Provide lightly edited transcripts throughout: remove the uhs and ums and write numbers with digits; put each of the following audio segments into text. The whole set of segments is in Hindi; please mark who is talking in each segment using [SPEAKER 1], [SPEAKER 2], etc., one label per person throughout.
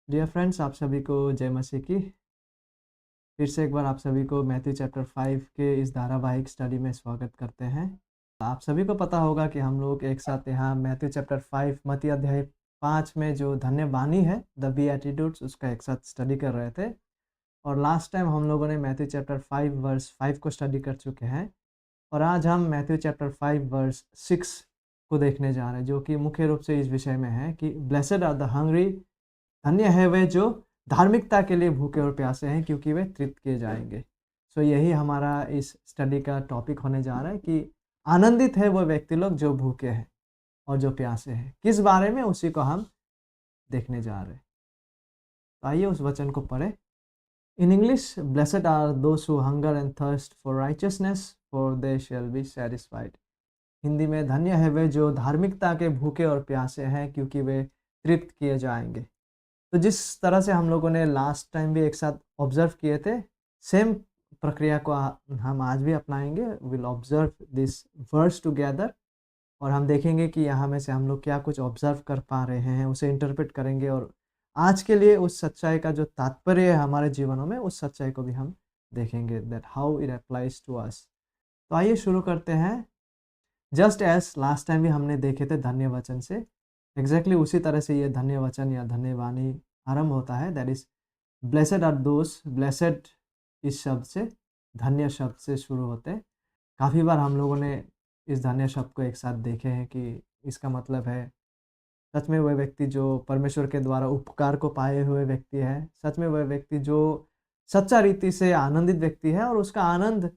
[SPEAKER 1] डियर फ्रेंड्स, आप सभी को जय मसीह की। फिर से एक बार आप सभी को मैथ्यू चैप्टर 5 के इस धारावाहिक स्टडी में स्वागत करते हैं। आप सभी को पता होगा कि हम लोग एक साथ यहाँ मैथ्यू चैप्टर 5 मत्ती अध्याय 5 में जो धन्यवाणी है, द बीएटिट्यूड्स, उसका एक साथ स्टडी कर रहे थे। और लास्ट टाइम हम लोगों ने मैथ्यू चैप्टर 5 वर्स 5 को स्टडी कर चुके हैं। और आज हम मैथ्यू चैप्टर 5 वर्स 6 को देखने जा रहे हैं, जो कि मुख्य रूप से इस विषय में है कि ब्लेसेड आर द हंग्री, धन्य है वे जो धार्मिकता के लिए भूखे और प्यासे हैं, क्योंकि वे तृप्त किए जाएंगे। सो यही हमारा इस स्टडी का टॉपिक होने जा रहा है कि आनंदित है वो व्यक्ति लोग जो भूखे हैं और जो प्यासे हैं। किस बारे में, उसी को हम देखने जा रहे हैं। तो आइए उस वचन को पढ़े। In English, blessed are those who hunger and thirst for righteousness, for they shall be satisfied. Hindi में, धन्य है वे जो धार्मिकता के भूखे और प्यासे हैं, क्योंकि वे तृप्त किए जाएंगे। तो जिस तरह से हम लोगों ने लास्ट टाइम भी एक साथ ऑब्जर्व किए थे, सेम प्रक्रिया को हम आज भी अपनाएंगे। Will observe this words together और हम देखेंगे कि यहाँ में से हम लोग क्या कुछ ऑब्जर्व कर पा रहे हैं, उसे इंटरप्रेट करेंगे और आज के लिए उस सच्चाई का जो तात्पर्य है हमारे जीवनों में, उस सच्चाई को भी हम देखेंगे, that how it applies to us. तो आइए शुरू करते हैं। जस्ट एज लास्ट टाइम भी हमने देखे थे धन्य वचन से, एग्जैक्टली उसी तरह से ये धन्य वचन या धन्यवाणी आरंभ होता है। That is blessed are those. Blessed इस शब्द से, धन्य शब्द से शुरू होते हैं। काफ़ी बार हम लोगों ने इस धन्य शब्द को एक साथ देखे हैं कि इसका मतलब है सच में वह व्यक्ति जो परमेश्वर के द्वारा उपकार को पाए हुए व्यक्ति है, सच में वह व्यक्ति जो सच्चा रीति से आनंदित व्यक्ति है और उसका आनंद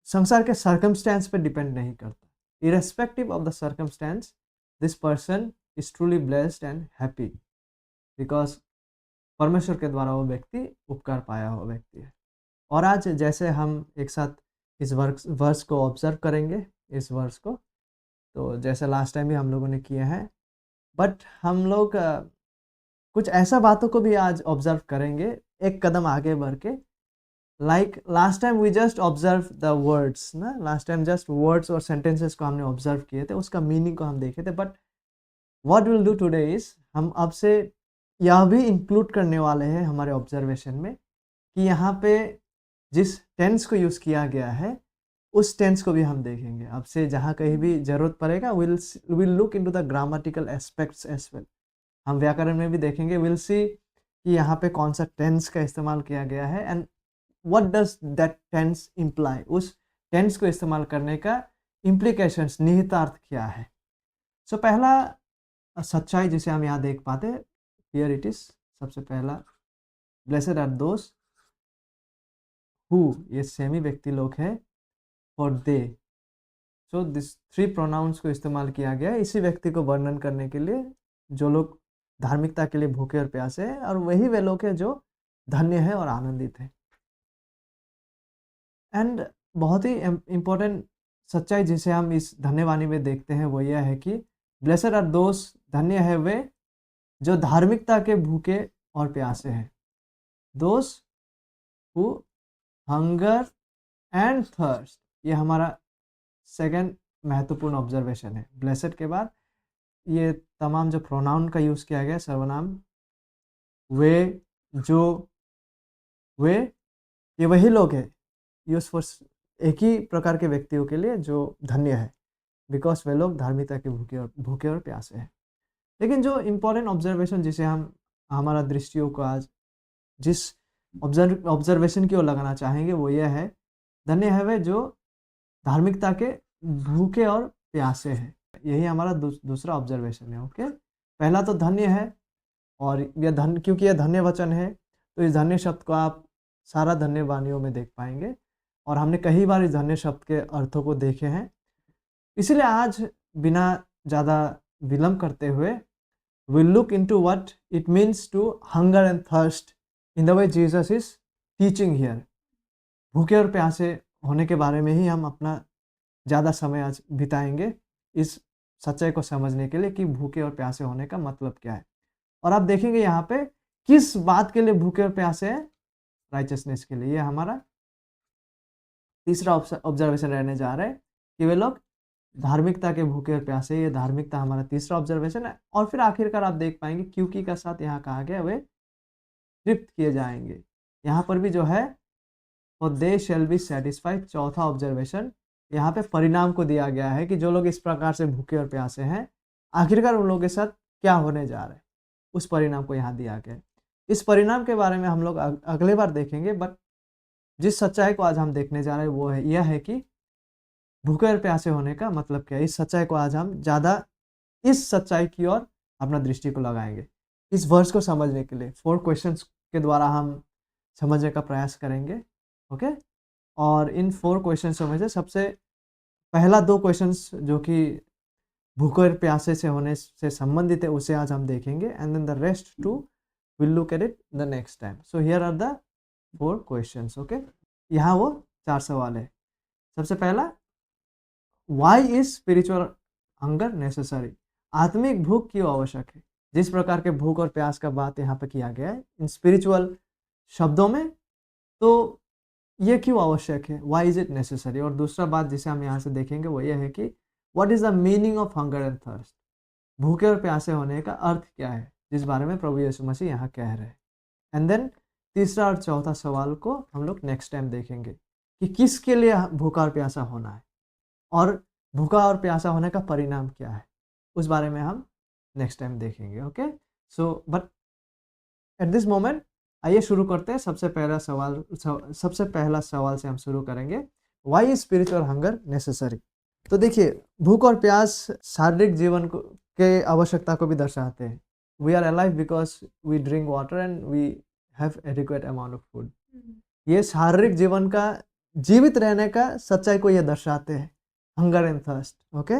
[SPEAKER 1] संसार के सर्कमस्टेंस पे डिपेंड नहीं करता। Irrespective of the circumstance, this person is truly blessed and happy, because परमेश्वर के द्वारा वो व्यक्ति उपकार पाया हुआ व्यक्ति है। और आज जैसे हम एक साथ इस वर्स को ऑब्जर्व करेंगे, इस वर्स को, तो जैसे लास्ट टाइम भी हम लोगों ने किया है, बट हम लोग कुछ ऐसा बातों को भी आज ऑब्जर्व करेंगे, एक कदम आगे बढ़ के। Like last time we just observe the words ना, लास्ट टाइम जस्ट वर्ड्स और सेंटेंसेस को हमने ऑब्जर्व किए थे, उसका मीनिंग को हम देखे थे। But what will do today is, हम अब से यह भी इंक्लूड करने वाले हैं हमारे ऑब्जर्वेशन में कि यहाँ पे जिस टेंस को यूज़ किया गया है, उस टेंस को भी हम देखेंगे। अब से जहाँ कहीं भी ज़रूरत पड़ेगा, will look into the grammatical aspects as well. हम व्याकरण में भी देखेंगे, विल सी कि यहाँ पे कौन सा टेंस का इस्तेमाल किया गया है and what does that tense imply. उस टेंस को इस्तेमाल करने का इम्प्लीकेशंस, निहितार्थ क्या है। सो पहला सच्चाई जिसे हम यहाँ देख पाते, हियर इट इज। सबसे पहला, ब्लेसेड आर दोस हु, ये सेमी व्यक्ति लोग है, for they. So this 3 pronouns को इस्तेमाल किया गया है इसी व्यक्ति को वर्णन करने के लिए जो लोग धार्मिकता के लिए भूखे और प्यासे हैं, और वही वे लोग हैं जो धन्य है और आनंदित है। एंड बहुत ही इम्पोर्टेंट सच्चाई जिसे हम इस धन्यवाणी में देखते हैं वो यह है कि ब्लेसड आर दोस, धन्य है वे जो धार्मिकता के भूखे और प्यासे हैं। Those who hunger and thirst, ये हमारा सेकंड महत्वपूर्ण ऑब्जर्वेशन है। ब्लेसड के बाद ये तमाम जो प्रोनाउन का यूज़ किया गया, सर्वनाम, वे, जो, वे, ये वही लोग हैं यूज फॉर एक ही प्रकार के व्यक्तियों के लिए जो धन्य है, बिकॉज वे लोग धार्मिकता के भूखे और प्यासे हैं। लेकिन जो इम्पोर्टेंट ऑब्जर्वेशन जिसे हम हमारा दृष्टियों को आज जिस ऑब्जर्वेशन की ओर लगाना चाहेंगे वो यह है, धन्य है वे जो धार्मिकता के भूखे और प्यासे हैं। यही हमारा दूसरा ऑब्जर्वेशन है। ओके, पहला तो धन्य है, और यह धन्य, क्योंकि यह धन्य वचन है तो इस धन्य शब्द को आप सारा धन्यवाणियों में देख पाएंगे, और हमने कई बार इस धन्य शब्द के अर्थों को देखे हैं। इसलिए आज बिना ज़्यादा विलंब करते हुए we'll look into what it means to hunger and thirst in the way Jesus is teaching here. भूखे और प्यासे होने के बारे में ही हम अपना ज़्यादा समय आज बिताएंगे इस सच्चाई को समझने के लिए कि भूखे और प्यासे होने का मतलब क्या है। और आप देखेंगे यहाँ पे किस बात के लिए भूखे और प्यासे हैं, राइचसनेस के लिए। ये हमारा तीसरा ऑब्जर्वेशन रहने जा रहा है कि वे लोग धार्मिकता के भूखे और प्यासे, ये धार्मिकता हमारा तीसरा ऑब्जर्वेशन है। और फिर आखिरकार आप देख पाएंगे क्योंकि का साथ यहाँ कहा गया वे तृप्त किए जाएंगे। यहाँ पर भी जो है और दे शैल बी सेटिस्फाइड, चौथा ऑब्जर्वेशन यहाँ पे परिणाम को दिया गया है कि जो लोग इस प्रकार से भूखे और प्यासे हैं आखिरकार उन लोगों के साथ क्या होने जा रहा है, उस परिणाम को यहाँ दिया गया है। इस परिणाम के बारे में हम लोग अगले बार देखेंगे, बट जिस सच्चाई को आज हम देखने जा रहे हैं वो है यह है कि भूखे और प्यासे होने का मतलब क्या है। इस सच्चाई को आज हम ज़्यादा इस सच्चाई की ओर अपना दृष्टि को लगाएंगे। इस वर्ष को समझने के लिए 4 क्वेश्चंस के द्वारा हम समझने का प्रयास करेंगे। ओके, और इन 4 क्वेश्चंस में से सबसे पहला 2 क्वेश्चंस जो कि भूखे और प्यासे से होने से संबंधित है उसे आज हम देखेंगे, and then the rest two will look at it the next time. So here are the 4 questions. Okay, यहाँ वो 4 सवाल है। सबसे पहला, why is spiritual hunger necessary, आत्मिक भूख क्यों आवश्यक है। जिस प्रकार के भूख और प्यास का बात यहाँ पे किया गया है इन स्पिरिचुअल शब्दों में, तो ये क्यों आवश्यक है, वाई इज इट नेसेसरी। और दूसरा बात जिसे हम यहाँ से देखेंगे वो ये है कि what is the meaning of hunger and thirst, भूखे और प्यासे होने का अर्थ क्या है, जिस बारे में प्रभु यीशु मसीह यहाँ कह रहे हैं। एंड देन तीसरा और चौथा सवाल को हम लोग नेक्स्ट टाइम देखेंगे कि किसके लिए भूखा और प्यासा होना है और भूखा और प्यासा होने का परिणाम क्या है, उस बारे में हम नेक्स्ट टाइम देखेंगे। Okay, so but at this moment आइए शुरू करते हैं। सबसे पहला सवाल से हम शुरू करेंगे, why is spiritual hunger necessary. तो देखिए, भूख और प्यास शारीरिक जीवन को के आवश्यकता को भी दर्शाते हैं। We are alive because we drink water and we have adequate amount of food. ये शारीरिक जीवन का, जीवित रहने का सच्चाई को ये दर्शाते हैं, हंगर एंड थर्स्ट। ओके,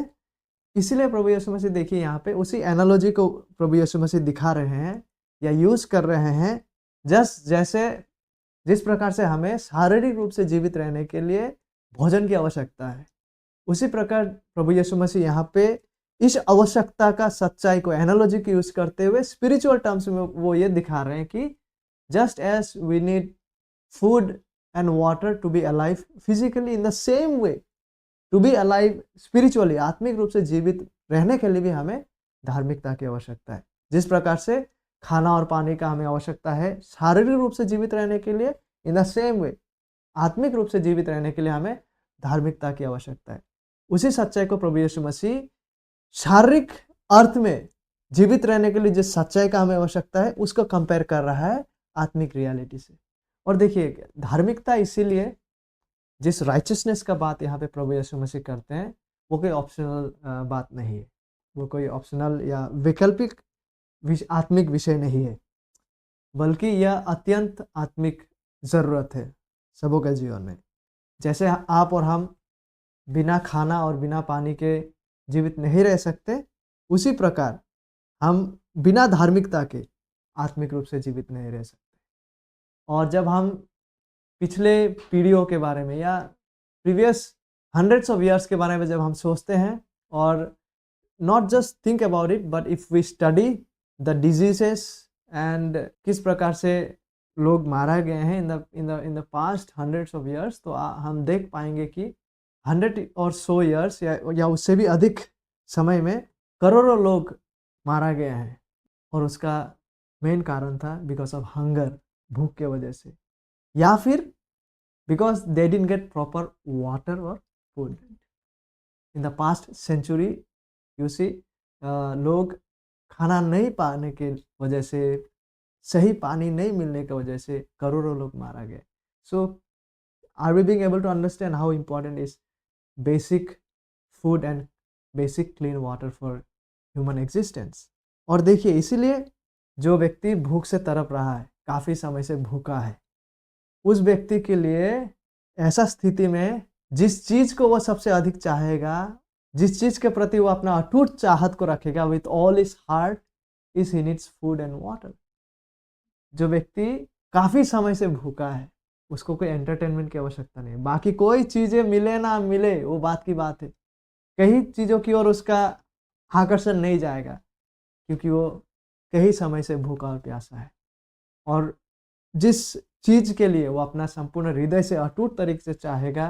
[SPEAKER 1] इसीलिए प्रभु यीशु मसीह देखिए यहाँ पे उसी एनालॉजी को प्रभु यीशु मसीह दिखा रहे हैं या यूज कर रहे हैं, जैसे जिस प्रकार से हमें शारीरिक रूप से जीवित रहने के लिए भोजन की आवश्यकता है, उसी प्रकार प्रभु यीशु मसीह यहाँ पे इस आवश्यकता का सच्चाई को एनालॉजी की यूज करते हुए स्पिरिचुअल टर्म्स में वो ये दिखा रहे हैं कि just as we need food and water to be alive physically, in the same way to be alive spiritually, आत्मिक रूप से जीवित रहने के लिए भी हमें धार्मिकता की आवश्यकता है। जिस प्रकार से खाना और पानी का हमें आवश्यकता है शारीरिक रूप से जीवित रहने के लिए, इन द सेम वे आत्मिक रूप से जीवित रहने के लिए हमें धार्मिकता की आवश्यकता है। उसी सच्चाई को प्रभु यीशु मसीह शारीरिक अर्थ में जीवित रहने के लिए जिस सच्चाई का हमें आवश्यकता है उसको कंपेयर कर रहा है आत्मिक रियलिटी से। और देखिए, धार्मिकता इसीलिए जिस राइचियसनेस का बात यहाँ पे प्रभु यीशु मसीह करते हैं वो कोई ऑप्शनल बात नहीं है, वो कोई ऑप्शनल या वैकल्पिक आत्मिक विषय नहीं है, बल्कि यह अत्यंत आत्मिक ज़रूरत है सबों के जीवन में। जैसे आप और हम बिना खाना और बिना पानी के जीवित नहीं रह सकते, उसी प्रकार हम बिना धार्मिकता के आत्मिक रूप से जीवित नहीं रह सकते। और जब हम पिछले पीढ़ियों के बारे में या प्रीवियस हंड्रेड्स ऑफ ईयर्स के बारे में जब हम सोचते हैं, और not just think about it but if we study the diseases and किस प्रकार से लोग मारा गए हैं in the past hundreds of years, तो हम देख पाएंगे कि 100 और 100 ईयर्स या उससे भी अधिक समय में करोड़ों लोग मारा गए हैं। और उसका मेन कारण था बिकॉज ऑफ हंगर, भूख के वजह से, या फिर because they didn't get proper water और food. In the past century you see लोग खाना नहीं पाने के वजह से, सही पानी नहीं मिलने की वजह से करोड़ों लोग मारा गए। So are we being able to understand how important is basic food and basic clean water for human existence. और देखिए, इसीलिए जो व्यक्ति भूख से तड़प रहा है, काफ़ी समय से भूखा है, उस व्यक्ति के लिए ऐसा स्थिति में जिस चीज़ को वो सबसे अधिक चाहेगा, जिस चीज़ के प्रति वो अपना अटूट चाहत को रखेगा with all his heart, is he needs food and water. जो व्यक्ति काफ़ी समय से भूखा है उसको कोई एंटरटेनमेंट की आवश्यकता नहीं है, बाकी कोई चीज़ें मिले ना मिले वो बात की बात है, कई चीज़ों की ओर उसका आकर्षण नहीं जाएगा क्योंकि वो कई समय से भूखा और प्यासा है। और जिस चीज़ के लिए वो अपना संपूर्ण हृदय से अटूट तरीके से चाहेगा,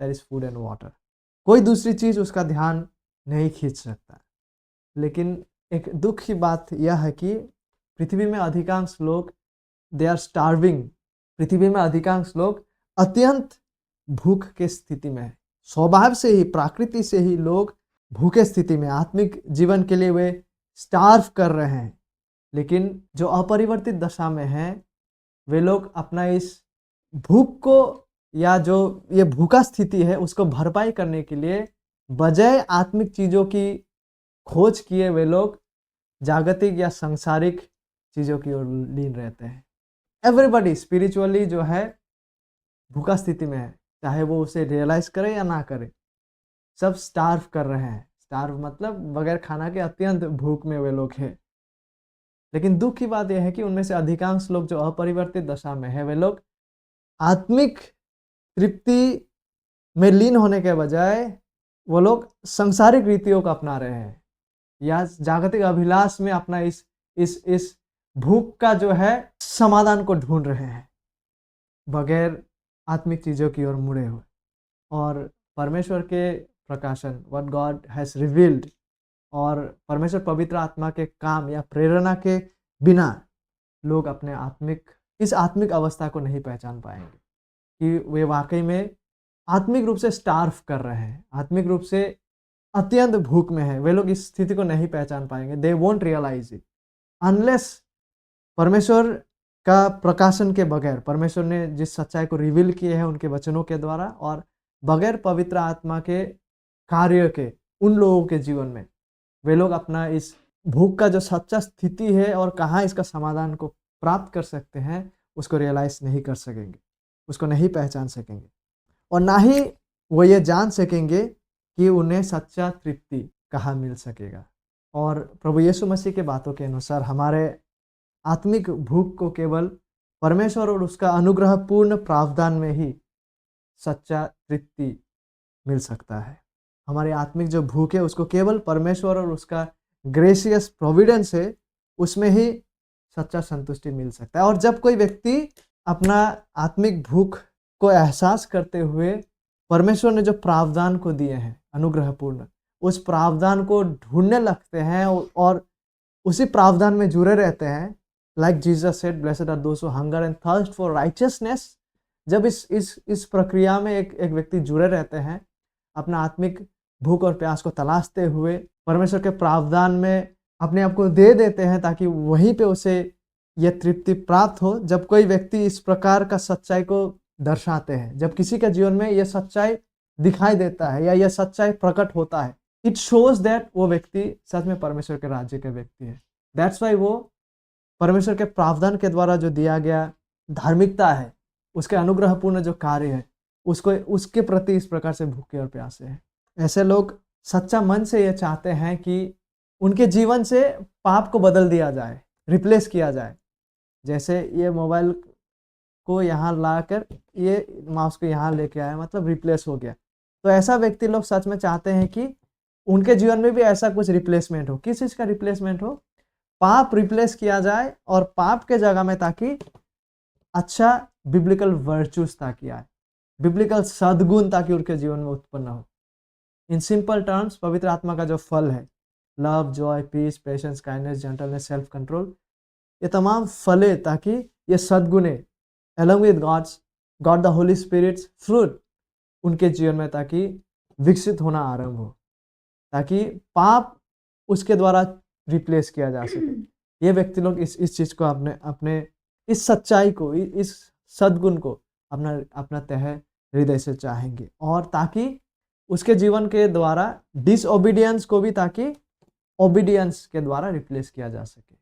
[SPEAKER 1] that is food and water. कोई दूसरी चीज़ उसका ध्यान नहीं खींच सकता। लेकिन एक दुख की बात यह है कि पृथ्वी में अधिकांश लोग दे आर स्टार्विंग। पृथ्वी में अधिकांश लोग अत्यंत भूख के स्थिति में है। स्वभाव से ही, प्रकृति से ही लोग भूखे स्थिति में, आत्मिक जीवन के लिए वे स्टार्व कर रहे हैं। लेकिन जो अपरिवर्तित दशा में हैं, वे लोग अपना इस भूख को या जो ये भूखा स्थिति है उसको भरपाई करने के लिए बजाय आत्मिक चीज़ों की खोज किए वे लोग जागतिक या सांसारिक चीज़ों की ओर लीन रहते हैं। एवरीबॉडी स्पिरिचुअली जो है भूखा स्थिति में है, चाहे वो उसे रियलाइज करे या ना करे, सब स्टार्व कर रहे हैं। स्टार्व मतलब बगैर खाना के अत्यंत भूख में वे लोग हैं। लेकिन दुख की बात यह है कि उनमें से अधिकांश लोग जो अपरिवर्तित दशा में है, वे लोग आत्मिक तृप्ति में लीन होने के बजाय वो लोग सांसारिक रीतियों को अपना रहे हैं या जागतिक अभिलाष में अपना इस भूख का जो है समाधान को ढूंढ रहे हैं, बगैर आत्मिक चीज़ों की ओर मुड़े हुए। और परमेश्वर के प्रकाशन, व्हाट गॉड हैज़ रिवील्ड, और परमेश्वर पवित्र आत्मा के काम या प्रेरणा के बिना लोग अपने आत्मिक अवस्था को नहीं पहचान पाएंगे कि वे वाकई में आत्मिक रूप से स्टार्व कर रहे हैं, आत्मिक रूप से अत्यंत भूख में है। वे लोग इस स्थिति को नहीं पहचान पाएंगे। They won't realise it unless परमेश्वर का प्रकाशन के बगैर, परमेश्वर ने जिस सच्चाई को रिवील किए हैं उनके वचनों के द्वारा, और बगैर पवित्र आत्मा के कार्य के उन लोगों के जीवन में वे लोग अपना इस भूख का जो सच्चा स्थिति है और कहाँ इसका समाधान को प्राप्त कर सकते हैं उसको रियलाइज नहीं कर सकेंगे, उसको नहीं पहचान सकेंगे, और ना ही वो ये जान सकेंगे कि उन्हें सच्चा तृप्ति कहाँ मिल सकेगा। और प्रभु यीशु मसीह के बातों के अनुसार हमारे आत्मिक भूख को केवल परमेश्वर और उसका अनुग्रहपूर्ण प्रावधान में ही सच्चा तृप्ति मिल सकता है। हमारी आत्मिक जो भूख है उसको केवल परमेश्वर और उसका ग्रेसियस प्रोविडेंस है, उसमें ही सच्चा संतुष्टि मिल सकता है। और जब कोई व्यक्ति अपना आत्मिक भूख को एहसास करते हुए परमेश्वर ने जो प्रावधान को दिए हैं अनुग्रहपूर्ण, उस प्रावधान को ढूंढने लगते हैं और उसी प्रावधान में जुड़े रहते हैं, like Jesus said, blessed are those who hunger and thirst for righteousness. जब इस प्रक्रिया में एक व्यक्ति जुड़े रहते हैं, अपना आत्मिक भूख और प्यास को तलाशते हुए परमेश्वर के प्रावधान में अपने आप को दे देते हैं ताकि वहीं पे उसे यह तृप्ति प्राप्त हो। जब कोई व्यक्ति इस प्रकार का सच्चाई को दर्शाते हैं, जब किसी के जीवन में यह सच्चाई दिखाई देता है या यह सच्चाई प्रकट होता है, इट शोज दैट वो व्यक्ति सच में परमेश्वर के राज्य के व्यक्ति है। दैट्स वाई वो परमेश्वर के प्रावधान के द्वारा जो दिया गया धार्मिकता है, उसके अनुग्रहपूर्ण जो कार्य है, उसके प्रति इस प्रकार से भूखे और प्यासे हैं। ऐसे लोग सच्चा मन से यह चाहते हैं कि उनके जीवन से पाप को बदल दिया जाए, रिप्लेस किया जाए। जैसे ये मोबाइल को यहाँ लाकर ये माउस को यहाँ लेके आया, मतलब रिप्लेस हो गया। तो ऐसा व्यक्ति लोग सच में चाहते हैं कि उनके जीवन में भी ऐसा कुछ रिप्लेसमेंट हो। किस चीज़ का रिप्लेसमेंट हो? पाप रिप्लेस किया जाए और पाप के जगह में ताकि अच्छा बिब्लिकल वर्चूस ताकि आए, बिब्लिकल सद्गुण ताकि उनके जीवन में उत्पन्न हो। इन सिंपल टर्म्स, पवित्र आत्मा का जो फल है, love, joy, peace, patience, kindness, gentleness, self control, ये तमाम फले ताकि ये सद्गुणे along with God the Holy Spirit's fruit उनके जीवन में ताकि विकसित होना आरंभ हो, ताकि पाप उसके द्वारा रिप्लेस किया जा सके। ये व्यक्ति लोग इस चीज़ को अपने इस सच्चाई को, इस सद्गुण को अपना तहे हृदय से चाहेंगे, और ताकि उसके जीवन के द्वारा डिसओबीडियंस को भी ताकि ओबीडियंस के द्वारा रिप्लेस किया जा सके।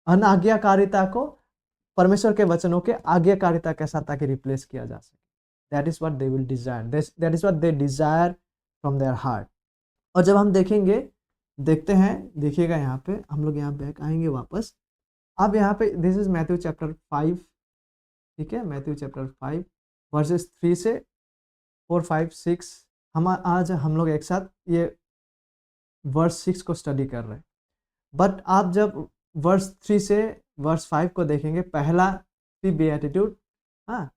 [SPEAKER 1] अनाज्ञाकारिता को परमेश्वर के वचनों के आज्ञाकारिता के साथ ताकि रिप्लेस किया जा सके। That is what they will desire, that is what they desire from their heart. और जब हम देखते हैं, देखिएगा यहाँ पे, हम लोग यहाँ बैक आएंगे वापस। अब यहाँ पे दिस इज मैथ्यू चैप्टर 5, ठीक है, मैथ्यू चैप्टर 5 वर्सेस 3 से 4, 5, 6। आज हम लोग एक साथ ये वर्स 6 को स्टडी कर रहे हैं। बट आप जब वर्स 3 से वर्स 5 को देखेंगे, पहला बेएटिट्यूड, हाँ,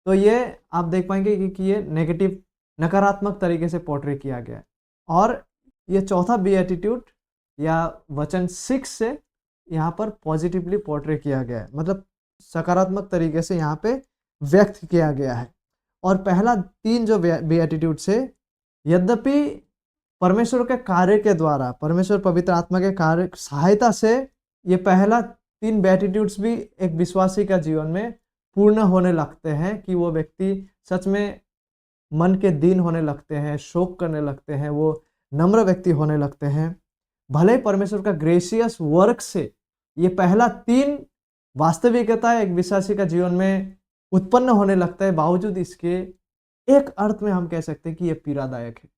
[SPEAKER 1] तो ये आप देख पाएंगे कि ये नेगेटिव नकारात्मक तरीके से पोर्ट्रे किया गया है। और ये चौथा बीएटिट्यूड या वचन 6 से यहाँ पर पॉजिटिवली पोर्ट्रे किया गया है, मतलब सकारात्मक तरीके से यहाँ पे व्यक्त किया गया है। और पहला 3 जो बीएटिट्यूड से, यद्यपि परमेश्वर के कार्य के द्वारा, परमेश्वर पवित्र आत्मा के कार्य सहायता से ये पहला 3 बेटिट्यूड्स भी एक विश्वासी का जीवन में पूर्ण होने लगते हैं कि वो व्यक्ति सच में मन के दीन होने लगते हैं, शोक करने लगते हैं, वो नम्र व्यक्ति होने लगते हैं। भले ही परमेश्वर का ग्रेसियस वर्क से ये पहला 3 वास्तविकता एक विश्वासी का जीवन में उत्पन्न होने लगता है, बावजूद इसके एक अर्थ में हम कह सकते हैं कि ये पीड़ादायक है।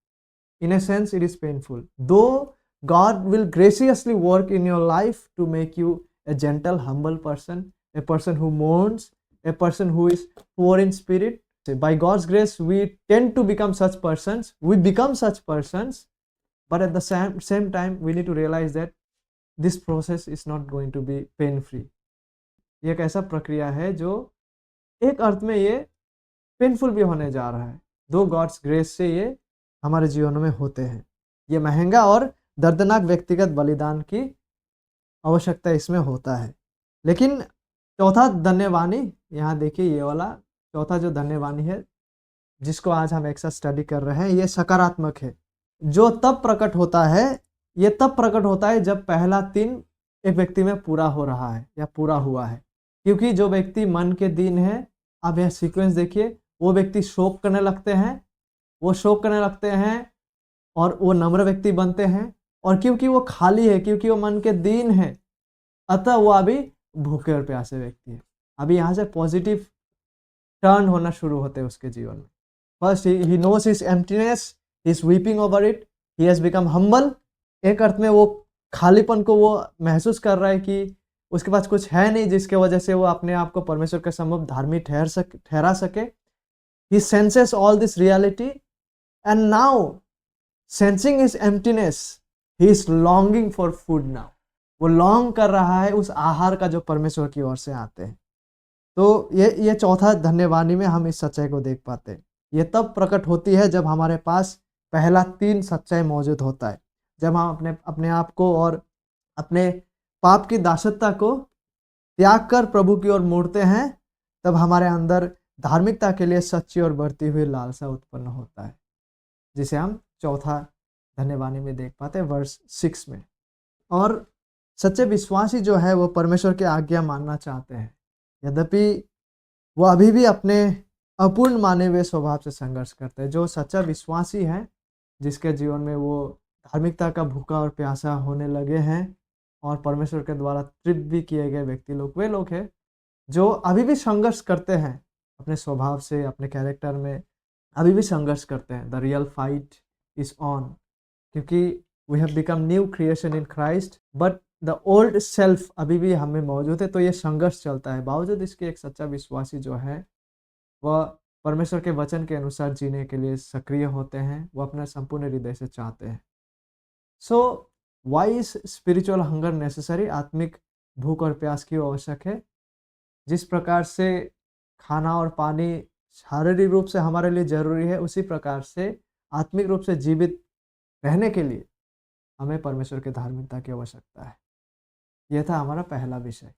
[SPEAKER 1] In a sense, it is painful. Though God will graciously work in your life to make you a gentle, humble person, a person who mourns, a person who is poor in spirit. By God's grace, we tend to become such persons. We become such persons, but at the same time, we need to realize that this process is not going to be pain-free. ये एक ऐसा प्रक्रिया है जो एक अर्थ में ये पेनफुल भी होने जा रहा है, दो गॉड्स ग्रेस से ये हमारे जीवनों में होते हैं। ये महंगा और दर्दनाक व्यक्तिगत बलिदान की आवश्यकता इसमें होता है। लेकिन चौथा धन्यवानी, यहाँ देखिए ये वाला चौथा जो धन्यवानी है जिसको आज हम एक साथ स्टडी कर रहे हैं, ये सकारात्मक है। जो तब प्रकट होता है, ये तब प्रकट होता है जब पहला 3 एक व्यक्ति में पूरा हो रहा है या पूरा हुआ है। क्योंकि जो व्यक्ति मन के दीन है, अब यह सीक्वेंस देखिए, वो व्यक्ति शोक करने लगते हैं, वो शोक करने लगते हैं और वो नम्र व्यक्ति बनते हैं। और क्योंकि वो खाली है, क्योंकि वो मन के दीन है, अतः वो अभी भूखे और प्यासे व्यक्ति है। अभी यहाँ से पॉजिटिव टर्न होना शुरू होते हैं उसके जीवन में। First he knows his emptiness, he is weeping over it, he has become humble. एक अर्थ में वो खालीपन को वो महसूस कर रहा है कि उसके पास कुछ है नहीं जिसके वजह से वो अपने आप को परमेश्वर के सम्मुख धार्मिक ठहरा सके। He senses all this reality and now sensing his emptiness he is longing for food now. वो लॉन्ग कर रहा है उस आहार का जो परमेश्वर की ओर से आते हैं। तो ये चौथा धन्यवादी में हम इस सच्चाई को देख पाते हैं। ये तब प्रकट होती है जब हमारे पास पहला 3 सच्चाई मौजूद होता है। जब हम अपने आप को और अपने पाप की दासत्ता को त्याग कर प्रभु की ओर मुड़ते हैं, तब हमारे अंदर धार्मिकता के लिए सच्ची और बढ़ती हुई लालसा उत्पन्न होता है, जिसे हम चौथा धन्यवादी में देख पाते हैं वर्स 6 में। और सच्चे विश्वासी जो है वो परमेश्वर की आज्ञा मानना चाहते हैं, यद्यपि वो अभी भी अपने अपूर्ण माने हुए स्वभाव से संघर्ष करते हैं। जो सच्चा विश्वासी है, जिसके जीवन में वो धार्मिकता का भूखा और प्यासा होने लगे हैं और परमेश्वर के द्वारा तृप्त भी किए गए व्यक्ति लोग, वे लोग हैं जो अभी भी संघर्ष करते हैं अपने स्वभाव से, अपने कैरेक्टर में अभी भी संघर्ष करते हैं। The real fight is on, क्योंकि we have become new creation in Christ, but the old self अभी भी हमें मौजूद है। तो ये संघर्ष चलता है। बावजूद इसके एक सच्चा विश्वासी जो है वह परमेश्वर के वचन के अनुसार जीने के लिए सक्रिय होते हैं, वह अपने संपूर्ण हृदय से चाहते हैं। So why is spiritual hunger necessary? आत्मिक भूख और प्यास क्यों आवश्यक है? जिस प्रकार से खाना और पानी शारीरिक रूप से हमारे लिए जरूरी है, उसी प्रकार से आत्मिक रूप से जीवित रहने के लिए हमें परमेश्वर के धार्मिकता की आवश्यकता है। यह था हमारा पहला विषय।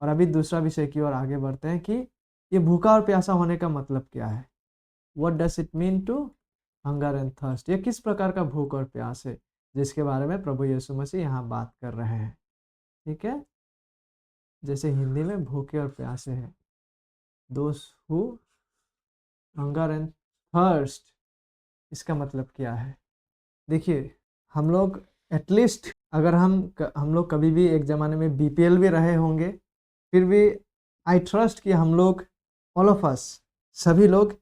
[SPEAKER 1] और अभी दूसरा विषय की ओर आगे बढ़ते हैं कि ये भूखा और प्यासा होने का मतलब क्या है। What does it mean to hunger and thirst? ये किस प्रकार का भूख और प्यास है जिसके बारे में प्रभु यीशु मसीह यहाँ बात कर रहे हैं। ठीक है, जैसे हिंदी में भूखे और प्यासे हैं, those who hunger and thirst, इसका मतलब क्या है? देखिए, हम लोग एटलीस्ट अगर हम लोग कभी भी एक ज़माने में बीपीएल भी रहे होंगे, फिर भी आई ट्रस्ट कि हम लोग ऑल ऑफ अस, सभी लोग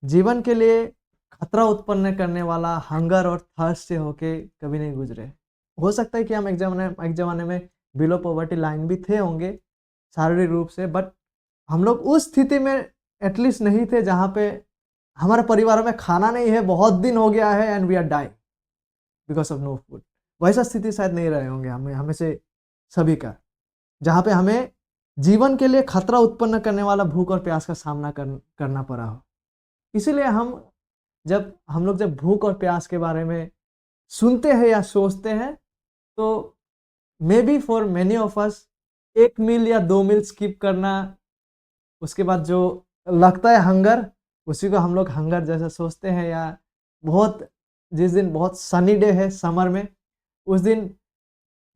[SPEAKER 1] जीवन के लिए खतरा उत्पन्न करने वाला हंगर और थर्स्ट से होके कभी नहीं गुजरे। हो सकता है कि हम एक ज़माने में बिलो पॉवर्टी लाइन भी थे होंगे शारीरिक रूप से, बट हम लोग उस स्थिति में एटलीस्ट नहीं थे जहाँ पे हमारे परिवार में खाना नहीं है, बहुत दिन हो गया है and we are dying because of no food. वैसा स्थिति शायद नहीं रहे होंगे हमें से सभी का, जहाँ पे हमें जीवन के लिए खतरा उत्पन्न करने वाला भूख और प्यास का सामना करना पड़ा हो। इसीलिए हम जब हम लोग जब भूख और प्यास के बारे में सुनते हैं या सोचते हैं, तो may be for many of us 1 मील या 2 मील स्किप करना, उसके बाद जो लगता है हंगर, उसी को हम लोग हंगर जैसा सोचते हैं। या जिस दिन बहुत सनी डे है समर में, उस दिन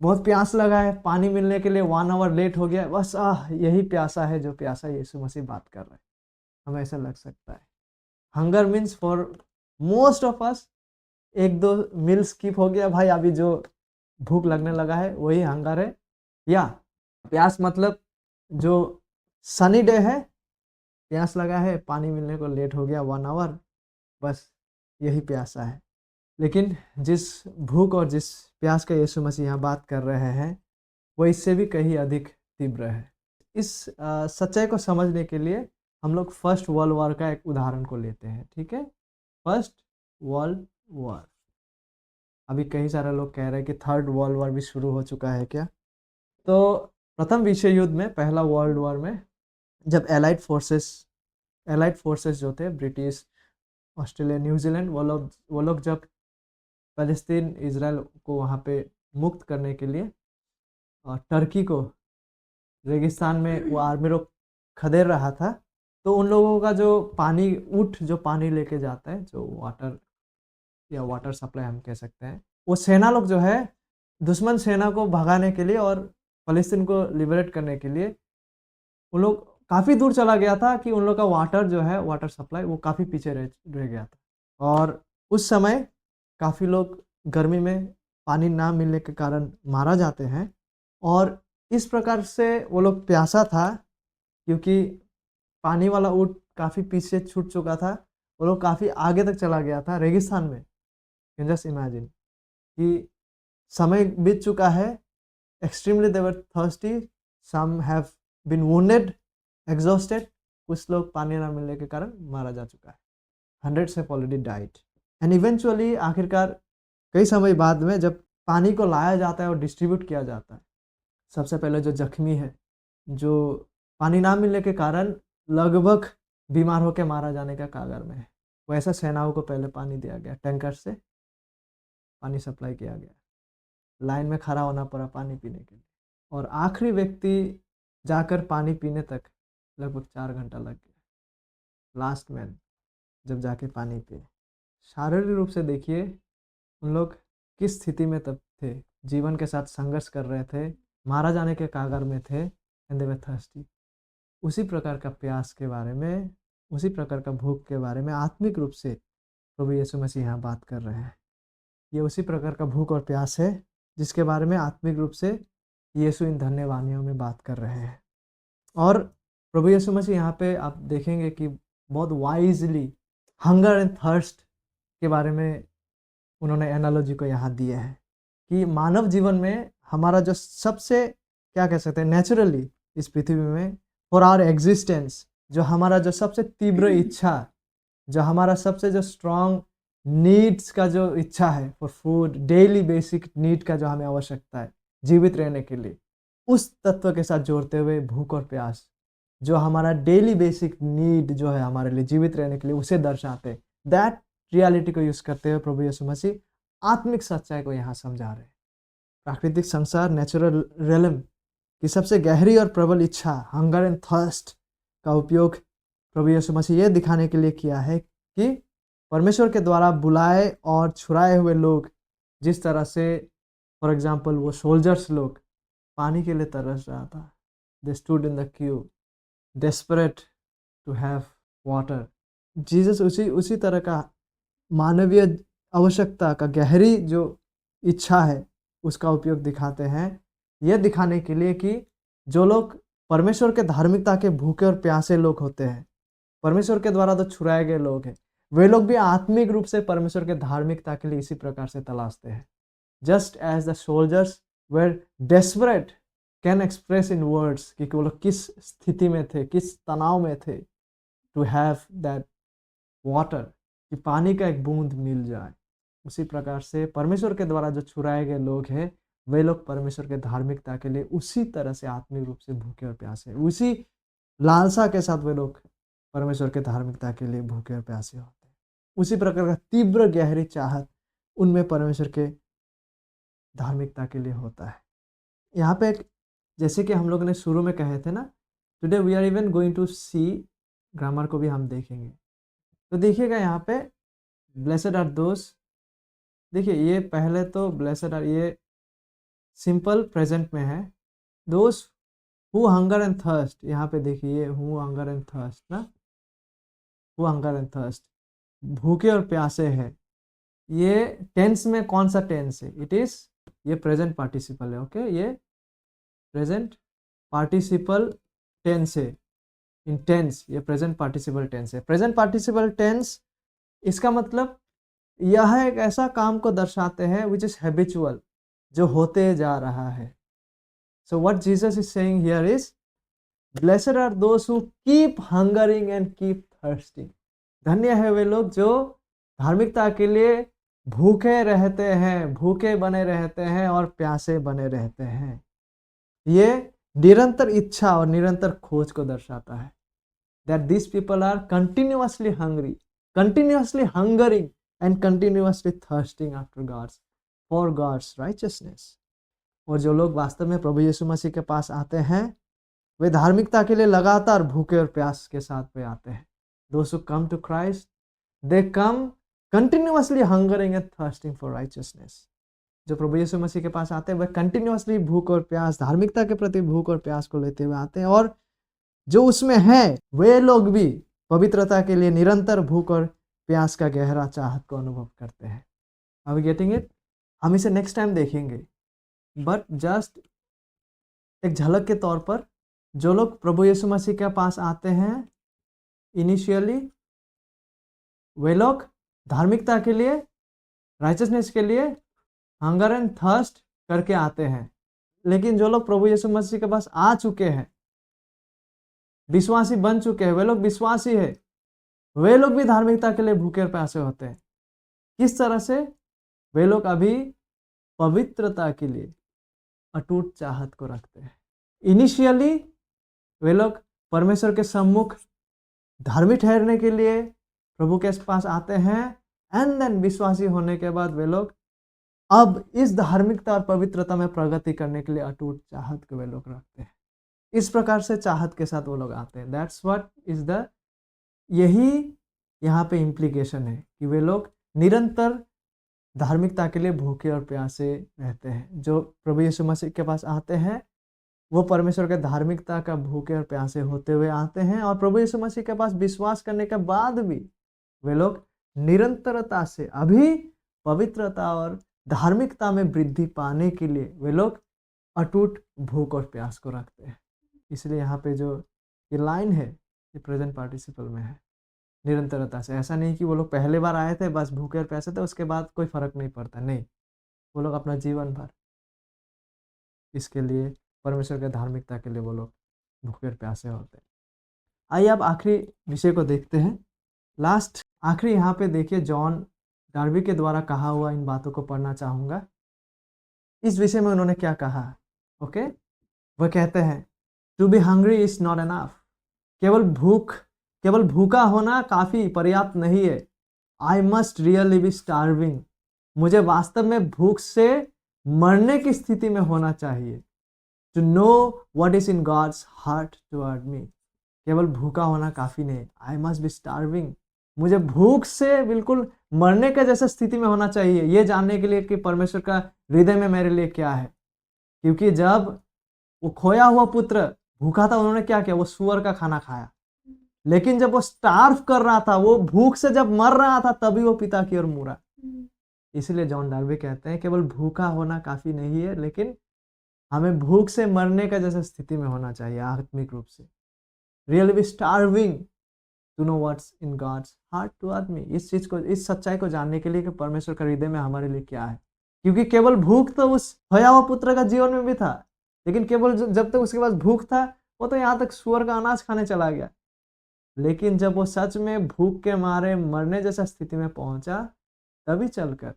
[SPEAKER 1] बहुत प्यास लगा है, पानी मिलने के लिए 1 आवर लेट हो गया, बस यही प्यासा है जो प्यासा यीशु मसीह बात कर रहे हैं। हमें ऐसा लग सकता है। Hunger means for most of us 1-2 meal skip हो गया भाई, अभी जो भूख लगने लगा है वही हंगर है। या प्यास मतलब जो सनी डे है, प्यास लगा है, पानी मिलने को लेट हो गया 1 आवर, बस यही प्यासा है। लेकिन जिस भूख और जिस प्यास का यीशु मसीह यहाँ बात कर रहे हैं, वो इससे भी कहीं अधिक तीव्र है। इस सच्चाई को समझने के लिए हम लोग फर्स्ट वर्ल्ड वॉर का एक उदाहरण को लेते हैं, ठीक है। फर्स्ट वर्ल्ड वॉर, अभी कई सारे लोग कह रहे हैं कि थर्ड वर्ल्ड वॉर भी शुरू हो चुका है क्या। तो प्रथम विश्व युद्ध में, पहला वर्ल्ड वॉर में, जब एलाइड फोर्सेस जो थे, ब्रिटिश, ऑस्ट्रेलिया, न्यूजीलैंड, वो लोग जब फ़लस्तीन, इज़राइल को वहाँ पे मुक्त करने के लिए टर्की को रेगिस्तान में वो आर्मी लोग खदेड़ रहा था, तो उन लोगों का जो ऊँट जो पानी लेके जाता है, जो वाटर सप्लाई हम कह सकते हैं, वो सेना लोग जो है दुश्मन सेना को भगाने के लिए और फ़लस्तीन को लिबरेट करने के लिए उन लोग काफ़ी दूर चला गया था कि उन लोग का वाटर सप्लाई वो काफ़ी पीछे रह गया था। और उस समय काफ़ी लोग गर्मी में पानी ना मिलने के कारण मारा जाते हैं। और इस प्रकार से वो लोग प्यासा था, क्योंकि पानी वाला ऊँट काफ़ी पीछे छूट चुका था, वो लोग काफ़ी आगे तक चला गया था रेगिस्तान में। कैन जस्ट इमेजिन कि समय बीत चुका है, extremely they were thirsty, some have been wounded, exhausted, कुछ लोग पानी ना मिलने के कारण मारा जा चुका है। Hundreds have already died. And eventually आखिरकार कई समय बाद में जब पानी को लाया जाता है और डिस्ट्रीब्यूट किया जाता है, सबसे पहले जो जख्मी है, जो पानी ना मिलने के कारण लगभग बीमार होकर मारा जाने का कागर में है, वैसा सेनाओं को पहले पानी दिया गया, टैंकर से पानी सप्लाई किया गया, लाइन में खड़ा होना पड़ा पानी पीने के लिए, और आखिरी व्यक्ति जाकर पानी पीने तक लगभग 4 घंटा लग गया। लास्ट मैन जब जाके पानी पिए। शारीरिक रूप से देखिए उन लोग किस स्थिति में तब थे, जीवन के साथ संघर्ष कर रहे थे, मारा जाने के कागर में थे, एंड दे वर थर्स्टी। उसी प्रकार का प्यास के बारे में, उसी प्रकार का भूख के बारे में आत्मिक रूप से प्रभु यीशु मसीह यहाँ बात कर रहे हैं। ये उसी प्रकार का भूख और प्यास है जिसके बारे में आत्मिक रूप से यीशु इन धन्यवादियों में बात कर रहे हैं। और प्रभु यीशु मसीह यहाँ पे आप देखेंगे कि बहुत वाइजली हंगर एंड थर्स्ट के बारे में उन्होंने एनालॉजी को यहाँ दिया है कि मानव जीवन में हमारा जो सबसे, क्या कह सकते हैं, नेचुरली इस पृथ्वी में फॉर आवर एग्जिस्टेंस, जो हमारा जो सबसे तीव्र इच्छा, जो हमारा सबसे जो स्ट्रॉन्ग नीड्स का जो इच्छा है for food, daily basic need का जो हमें आवश्यकता है जीवित रहने के लिए, उस तत्व के साथ जोड़ते हुए भूख और प्यास, जो हमारा डेली बेसिक नीड जो है हमारे लिए जीवित रहने के लिए, उसे दर्शाते, दैट रियलिटी को यूज करते हुए प्रभु यीशु मसीह आत्मिक सच्चाई को यहाँ समझा रहे हैं। प्राकृतिक संसार, नेचुरल रेलम की सबसे गहरी और प्रबल इच्छा, हंगर एंड थर्स्ट का उपयोग प्रभु यीशु मसीह ये दिखाने के लिए किया है कि परमेश्वर के द्वारा बुलाए और छुड़ाए हुए लोग जिस तरह से, फॉर एग्जाम्पल वो सोल्जर्स लोग पानी के लिए तरस रहा था, they stood in the queue desperate to have water. Jesus उसी तरह का मानवीय आवश्यकता का गहरी जो इच्छा है उसका उपयोग दिखाते हैं, यह दिखाने के लिए कि जो लोग परमेश्वर के धार्मिकता के भूखे और प्यासे लोग होते हैं, परमेश्वर के द्वारा तो छुड़ाए गए लोग हैं, वे लोग भी आत्मिक रूप से परमेश्वर के धार्मिकता के लिए इसी प्रकार से तलाशते हैं। Just as the soldiers were desperate can express in words कि वो लोग किस स्थिति में थे, किस तनाव में थे, टू हैव दैट वाटर, कि पानी का एक बूंद मिल जाए, उसी प्रकार से परमेश्वर के द्वारा जो छुड़ाए गए लोग हैं, वे लोग परमेश्वर के धार्मिकता के लिए उसी तरह से आत्मिक रूप से भूखे और प्यासे, उसी लालसा के साथ वे लोग परमेश्वर के धार्मिकता के लिए भूखे और प्यासे होते हैं। उसी प्रकार का तीव्र गहरी चाहत उनमें परमेश्वर के धार्मिकता के लिए होता है। यहाँ पे जैसे कि हम लोग ने शुरू में कहे थे ना, today we are even going to see, grammar को भी हम देखेंगे। तो देखिएगा यहाँ पे ब्लेसड आर दोस, देखिए ये पहले तो ब्लेसड आर ये सिंपल प्रेजेंट में है, those who hunger and thirst, यहाँ पे देखिए हु हंगर एंड थर्स्ट ना, हु हंगर एंड थर्स्ट, भूखे और प्यासे हैं। ये टेंस में कौन सा टेंस है? इट इज, ये प्रेजेंट पार्टिसिपल है। ओके, ये प्रेजेंट पार्टिसिपल टेंस है। इन टेंस ये प्रेजेंट पार्टिसिपल टेंस है। प्रेजेंट पार्टिसिपल टेंस इसका मतलब यह एक ऐसा काम को दर्शाते हैं विच इज हैबिचुअल, जो होते जा रहा है। So what Jesus is saying here is, blessed are those who keep hungering and keep thirsting. धन्य है वे लोग जो धार्मिकता के लिए भूखे रहते हैं, भूखे बने रहते हैं और प्यासे बने रहते हैं। ये निरंतर इच्छा और निरंतर खोज को दर्शाता है। That this people are continuously hungry, continuously hungering and continuously thirsting after God's, for God's righteousness. और जो लोग वास्तव में प्रभु यीशु मसीह के पास आते हैं, वे धार्मिकता के लिए लगातार भूखे और प्यास के साथ वे आते हैं। Those who come to Christ, they come continuously hungering and thirsting for righteousness. जो प्रभु यीशु मसीह के पास आते हैं वे कंटिन्यूअसली भूख और प्यास, धार्मिकता के प्रति भूख और प्यास को लेते हुए आते हैं, और जो उसमें है वे लोग भी पवित्रता के लिए निरंतर भूख और प्यास का गहरा चाहत को अनुभव करते हैं। Are we getting it? हम इसे नेक्स्ट टाइम देखेंगे, बट जस्ट एक झलक के तौर पर जो लोग प्रभु यीशु मसीह के पास आते हैं इनिशियली, वे लोग धार्मिकता के लिए, राइचसनेस के लिए हंगर एंड थर्स्ट करके आते हैं। लेकिन जो लोग प्रभु यीशु मसीह के पास आ चुके हैं, विश्वासी बन चुके हैं, वे लोग विश्वासी है, वे लोग भी धार्मिकता के लिए भूखे और प्यासे होते हैं। किस तरह से? वे लोग अभी पवित्रता के लिए अटूट चाहत को रखते हैं। इनिशियली वे लोग परमेश्वर के सम्मुख धार्मिक ठहरने के लिए प्रभु के पास आते हैं, एंड देन विश्वासी होने के बाद वे लोग अब इस धार्मिकता और पवित्रता में प्रगति करने के लिए अटूट चाहत को वे लोग रखते हैं। इस प्रकार से चाहत के साथ वो लोग आते हैं। दैट्स व्हाट इज द, यही यहाँ पे इम्प्लीकेशन है कि वे लोग निरंतर धार्मिकता के लिए भूखे और प्यासे रहते हैं। जो प्रभु यीशु मसीह के पास आते हैं वो परमेश्वर के धार्मिकता का भूखे और प्यासे होते हुए आते हैं, और प्रभु यीशु मसीह के पास विश्वास करने के बाद भी वे लोग निरंतरता से अभी पवित्रता और धार्मिकता में वृद्धि पाने के लिए वे लोग अटूट भूख और प्यास को रखते हैं। इसलिए यहाँ पे जो ये लाइन है ये प्रेजेंट पार्टिसिपल में है, निरंतरता से। ऐसा नहीं कि वो लोग पहले बार आए थे बस भूखे और प्यासे थे, उसके बाद कोई फर्क नहीं पड़ता, नहीं, वो लोग अपना जीवन भर इसके लिए, परमेश्वर के धार्मिकता के लिए वो लोग भूखे और प्यासे होते हैं। आइए अब आखिरी विषय को देखते हैं। लास्ट आखिरी यहाँ पे देखिए, जॉन डार्बी के द्वारा कहा हुआ इन बातों को पढ़ना चाहूँगा। इस विषय में उन्होंने क्या कहा? ओके, वह कहते हैं to be hungry is not enough, केवल भूखा होना काफ़ी पर्याप्त नहीं है। I must really be starving, मुझे वास्तव में भूख से मरने की स्थिति में होना चाहिए। To know what is in God's heart toward me, केवल भूखा होना काफ़ी नहीं, आई मस्ट बी स्टार्विंग, मुझे भूख से बिल्कुल मरने के जैसे स्थिति में होना चाहिए, ये जानने के लिए कि परमेश्वर का हृदय में मेरे लिए क्या है। क्योंकि जब वो खोया हुआ पुत्र भूखा था, उन्होंने क्या किया? वो सूअर का खाना खाया। लेकिन जब वो स्टार्व कर रहा था, वो भूख से जब मर रहा था, तभी वो पिता की ओर मुड़ा। इसलिए जॉन डार्बी कहते हैं केवल भूखा होना काफ़ी नहीं है, लेकिन हमें भूख से मरने का जैसे स्थिति में होना चाहिए आत्मिक रूप से। Really be starving to know what's in God's heart toward me, इस चीज को, इस सच्चाई को जानने के लिए कि परमेश्वर का हृदय में हमारे लिए क्या है। क्योंकि केवल भूख तो उस खोया हुआ पुत्र का जीवन में भी था, लेकिन केवल जब तक उसके पास भूख था, वो तो यहाँ तक सूअर का अनाज खाने चला गया। लेकिन जब वो सच में भूख के मारे मरने जैसा स्थिति में पहुंचा, तभी चलकर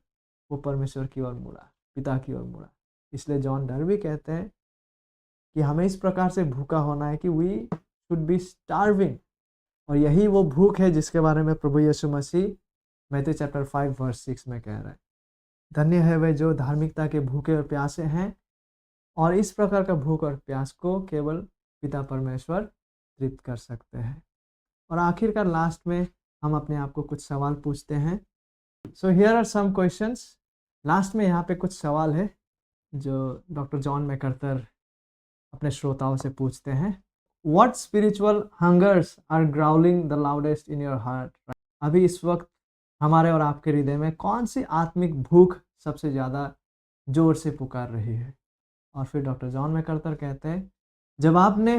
[SPEAKER 1] वो परमेश्वर की ओर मुड़ा, पिता की ओर मुड़ा। इसलिए जॉन डार्बी कहते हैं कि हमें इस प्रकार से भूखा होना है कि वी शुड बी स्टार्विंग, और यही वो भूख है जिसके बारे में प्रभु यीशु मसीह मैथ्यू चैप्टर 5 वर्स 6 में कह रहा है, धन्य है वे जो धार्मिकता के भूखे और प्यासे हैं, और इस प्रकार का भूख और प्यास को केवल पिता परमेश्वर तृप्त कर सकते हैं। और आखिरकार लास्ट में हम अपने आप को कुछ सवाल पूछते हैं। So here are some questions. Last में यहाँ पे कुछ सवाल है जो डॉक्टर जॉन मैकआर्थर अपने श्रोताओं से पूछते हैं। What spiritual hungers are growling the loudest in your heart? अभी इस वक्त हमारे और आपके हृदय में कौन सी आत्मिक भूख सबसे ज़्यादा जोर से पुकार रही है? और फिर डॉक्टर जॉन मैकआर्थर कहते हैं, जब आपने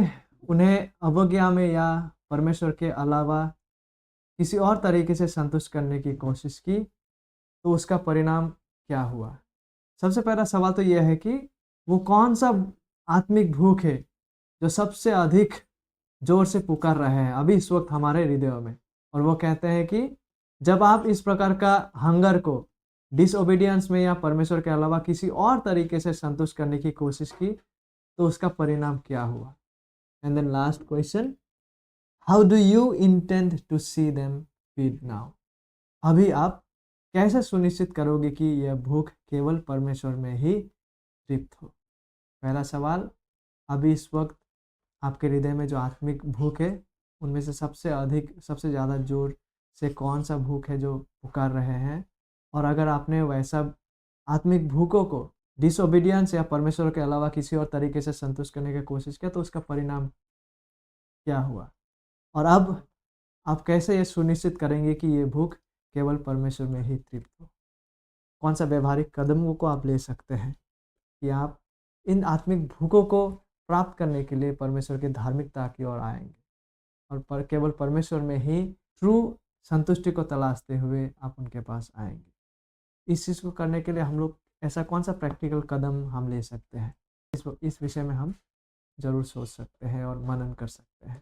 [SPEAKER 1] उन्हें अवज्ञा में या परमेश्वर के अलावा किसी और तरीके से संतुष्ट करने की कोशिश की तो उसका परिणाम क्या हुआ? सबसे पहला सवाल तो यह है कि वो कौन सा आत्मिक भूख है जो सबसे अधिक जोर से पुकार रहे हैं अभी इस वक्त हमारे हृदयों में? और वो कहते हैं कि जब आप इस प्रकार का हंगर को डिसओबीडियंस में या परमेश्वर के अलावा किसी और तरीके से संतुष्ट करने की कोशिश की तो उसका परिणाम क्या हुआ? And then last question, how do you intend to see them feed now? अभी आप कैसे सुनिश्चित करोगे कि यह भूख केवल परमेश्वर में ही तृप्त हो? पहला सवाल, अभी इस वक्त आपके हृदय में जो आत्मिक भूख है उनमें से सबसे अधिक सबसे ज़्यादा जोर से कौन सा भूख है जो पुकार रहे हैं? और अगर आपने वैसा आत्मिक भूखों को डिसओबीडियंस या परमेश्वर के अलावा किसी और तरीके से संतुष्ट करने की कोशिश किया तो उसका परिणाम क्या हुआ? और अब आप कैसे ये सुनिश्चित करेंगे कि ये भूख केवल परमेश्वर में ही तृप्त हो? कौन सा व्यवहारिक कदमों को आप ले सकते हैं कि आप इन आत्मिक भूखों को प्राप्त करने के लिए परमेश्वर की धार्मिकता की ओर आएंगे और केवल परमेश्वर में ही ट्रू संतुष्टि को तलाशते हुए आप उनके पास आएंगे? इस चीज़ को करने के लिए हम लोग ऐसा कौन सा प्रैक्टिकल कदम हम ले सकते हैं? इस विषय में हम ज़रूर सोच सकते हैं और मनन कर सकते हैं।